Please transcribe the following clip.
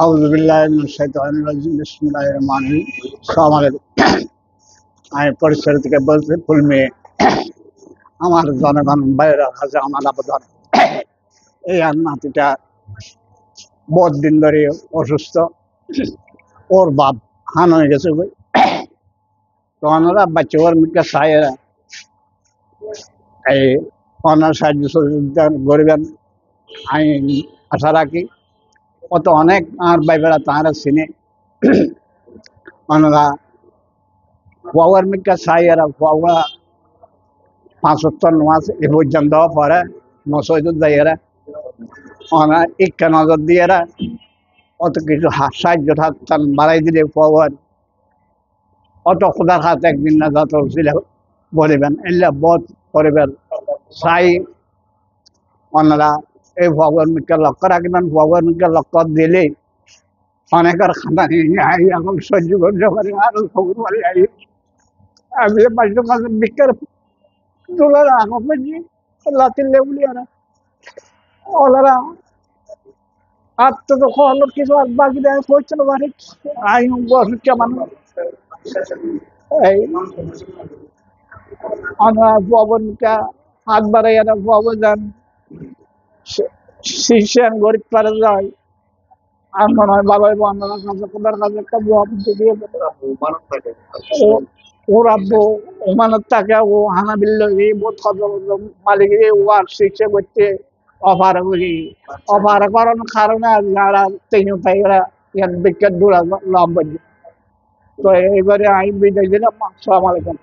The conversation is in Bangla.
আমি পরিচয় থেকে বলছি ফুল মেয়ে আমার জনগণ বাইরের কাছে আমার আবেদন, এই আর নাতিটা বহুত দিন ধরে অসুস্থ। ওর বাপ হান হয়ে গেছে তো ওনারা বাচ্চা ওর মুখে সাহেরা এই ওনার সাহায্য সহযোগিতা করবেন আমি আশা রাখি। অত অনেক আর বাইবেরা তাহারা চিনে ওনারা ওয়ার মুখে সাহেরা ওয়া 5 ওয়াক্ত নামাজ এ পর্যন্ত পড়ে মসজিদ যাইয়েরা ওনা ইক্কা নজর দিয়েরা অত কিছু সাহায্য হাত বাড়াই দিলে পাওয়ার অত খোদার হাত একদিন না যত ছিল বলিবেন এলা বোধ করিবেন চাই ওনারা এই ভগবান মিকে লক্ষ্য রাখবেন। ভগবান মিকে লক্ষ্য দিলে অনেকের খাতা নিয়ে এখন সহ্য করতে পারে আরো খবর পারে আমি পাঁচশো কাছে বিকের তোলার আগে পেয়েছি লাতির লেবুলি ওনারা আর তো হলো কিছু আর বাকি দেয় করছে না বাড়ি আই বসছে মানুষ এই আমরা ভবনটা হাত বাড়াই এরা ভবন শিষ্যান গরিব পারে যায় আর মনে হয় ভালো অন্যরা কাছে কোথার কাছে একটা দিয়ে ওর আব্বু ওমানত থাকে ও হানা বিল্ল বোধ মালিক ও আর শিক্ষা করতে অফার করি অফার করানোর কারণে যারা তিন পাইরা বিখ্যাত দূরা লম্বা তো এইবারে আমি বিদায় দিলাম। আসসালামু আলাইকুম।